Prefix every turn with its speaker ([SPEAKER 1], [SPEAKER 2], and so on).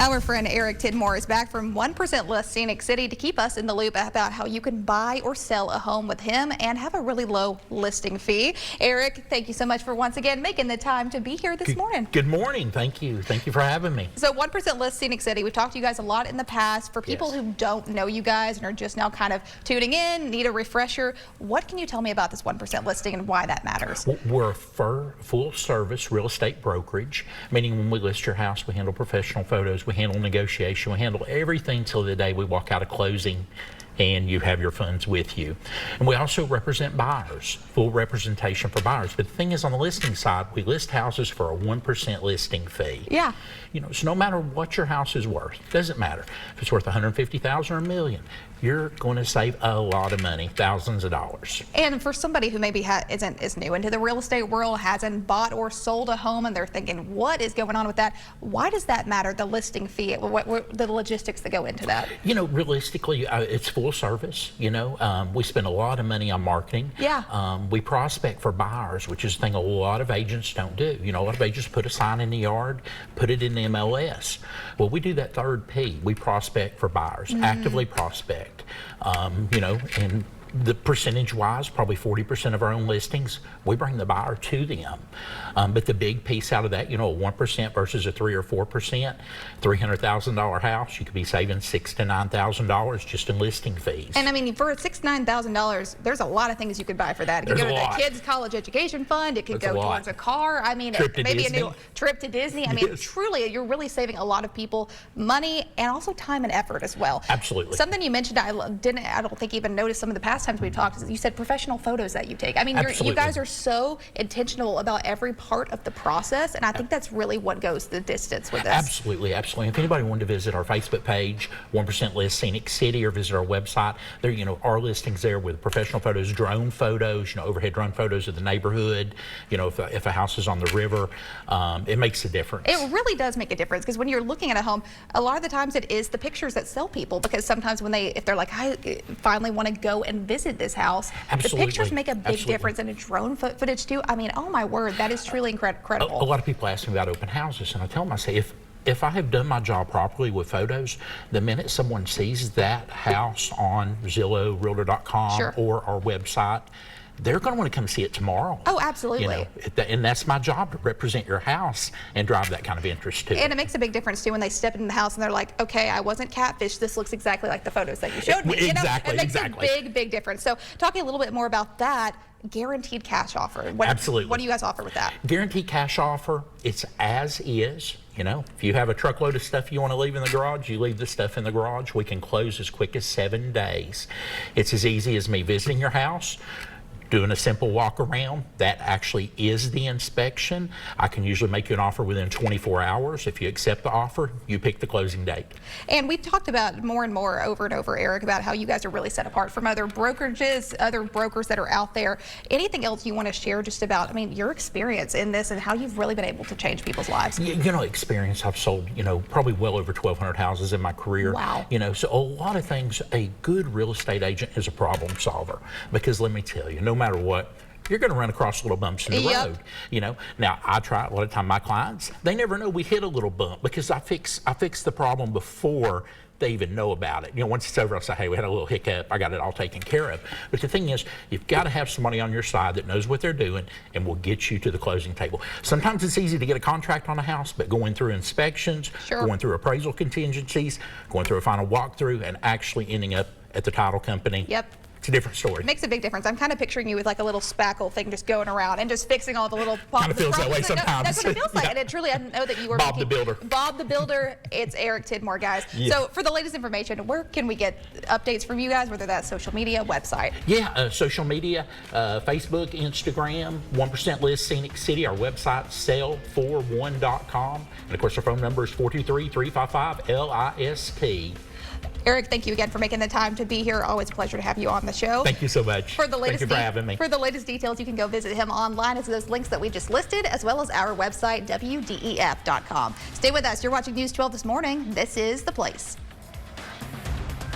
[SPEAKER 1] Our friend Eric Tidmore is back from 1% Less Scenic City to keep us in the loop about how you can buy or sell a home with him and have a really low listing fee. Eric, thank you so much for once again making the time to be here this morning.
[SPEAKER 2] Good morning. Thank you. Thank you for having me.
[SPEAKER 1] So 1% Less Scenic City, we've talked to you guys a lot in the past. For people who don't know you guys and are just now kind of tuning in, need a refresher, what can you tell me about this 1% listing and why that matters?
[SPEAKER 2] We're a full service real estate brokerage, meaning when we list your house, we handle professional photos, we handle negotiation, we handle everything till the day we walk out of closing and you have your funds with you. And we also represent buyers, full representation for buyers. But the thing is, on the listing side, we list houses for a 1% listing fee.
[SPEAKER 1] Yeah.
[SPEAKER 2] You know, so no matter what your house is worth, doesn't matter if it's worth $150,000 or $1 million, you're going to save a lot of money, thousands of dollars.
[SPEAKER 1] And for somebody who maybe is new into the real estate world, hasn't bought or sold a home, and they're thinking, what is going on with that? Why does that matter, the listing fee, what the logistics that go into that? You know,
[SPEAKER 2] realistically, it's full service. You know, we spend a lot of money on marketing.
[SPEAKER 1] Yeah.
[SPEAKER 2] We prospect for buyers, which is a thing a lot of agents don't do. You know, a lot of agents put a sign in the yard, put it in the MLS. Well, we do that third P. We prospect for buyers, actively prospect. You know, and the percentage wise, probably 40% of our own listings, we bring the buyer to them. But the big piece out of that, you know, a 1% versus a 3 or 4%, $300,000 house, you could be saving $6,000 to $9,000 just in listing fees.
[SPEAKER 1] And I mean, for $6,000 to $9,000, there's a lot of things you could buy for that. It could go to the kids' college education fund. It could go towards a car. I mean, maybe a new trip to Disney. I mean, truly, you're really saving a lot of people money and also time and effort as well.
[SPEAKER 2] Absolutely.
[SPEAKER 1] Something you mentioned, I don't think even noticed some of the past times we talked, you said professional photos that you take. I mean, you guys are so intentional about every part of the process, and I think that's really what goes the distance with this.
[SPEAKER 2] Absolutely, absolutely. If anybody wanted to visit our Facebook page, 1% Less Scenic City, or visit our website, there, you know, our listings there with professional photos, drone photos, you know, overhead drone photos of the neighborhood. You know, if a house is on the river, it makes a difference.
[SPEAKER 1] It really does make a difference, because when you're looking at a home, a lot of the times it is the pictures that sell people, because sometimes if they're like, I finally want to go and visit this house, the pictures make a big difference, and a drone footage too. I mean, oh my word, that is truly incredible.
[SPEAKER 2] A lot of people ask me about open houses, and I tell them, I say, if I have done my job properly with photos, the minute someone sees that house on Zillow, Realtor.com, or our website, they're going to want to come see it tomorrow.
[SPEAKER 1] Oh, absolutely.
[SPEAKER 2] You know, and that's my job, to represent your house and drive that kind of interest too.
[SPEAKER 1] And it makes a big difference too when they step into the house and they're like, okay, I wasn't catfished. This looks exactly like the photos that you showed me.
[SPEAKER 2] Exactly,
[SPEAKER 1] you know? It makes a big difference. So talking a little bit more about that, guaranteed cash offer.
[SPEAKER 2] Absolutely.
[SPEAKER 1] What do you guys offer with that?
[SPEAKER 2] Guaranteed cash offer, it's as is. You know, if you have a truckload of stuff you want to leave in the garage, you leave the stuff in the garage. We can close as quick as 7 days. It's as easy as me visiting your house, doing a simple walk around. That actually is the inspection. I can usually make you an offer within 24 hours. If you accept the offer, you pick the closing date. And
[SPEAKER 1] we've talked about more and more over and over, Eric, about how you guys are really set apart from other brokerages, other brokers that are out there. Anything else you want to share just about, I mean, your experience in this and how you've really been able to change people's lives?
[SPEAKER 2] You know, experience, I've sold, you know, probably well over 1,200 houses in my career.
[SPEAKER 1] Wow.
[SPEAKER 2] You know, so a lot of things, a good real estate agent is a problem solver, because let me tell you, no matter what, you're going to run across little bumps in the road. You know, now I try a lot of time. My clients, they never know we hit a little bump, because I fix the problem before they even know about it. You know, once it's over, I'll say, hey, we had a little hiccup. I got it all taken care of. But the thing is, you've got to have somebody on your side that knows what they're doing and will get you to the closing table. Sometimes it's easy to get a contract on a house, but going through inspections, going through appraisal contingencies, going through a final walkthrough, and actually ending up at the title company. It's a different story.
[SPEAKER 1] It makes a big difference. I'm kind of picturing you with like a little spackle thing just going around and just fixing all the little problems.
[SPEAKER 2] Kind of feels that way sometimes.
[SPEAKER 1] That's what it feels like. And it truly, I didn't know that you were
[SPEAKER 2] Bob the Builder.
[SPEAKER 1] Bob the Builder. It's Eric Tidmore, guys. So for the latest information, where can we get updates from you guys, whether that's social media, website?
[SPEAKER 2] Social media, Facebook, Instagram, 1% Less Scenic City, our website, sell41.com. And of course, our phone number is 423-355-LIST.
[SPEAKER 1] Eric, thank you again for making the time to be here. Always a pleasure to have you on the show.
[SPEAKER 2] Thank you so much. Thank you for having me.
[SPEAKER 1] For the latest details, you can go visit him online as those links that we just listed, as well as our website, WDEF.com. Stay with us. You're watching News 12 this morning. This is The Place.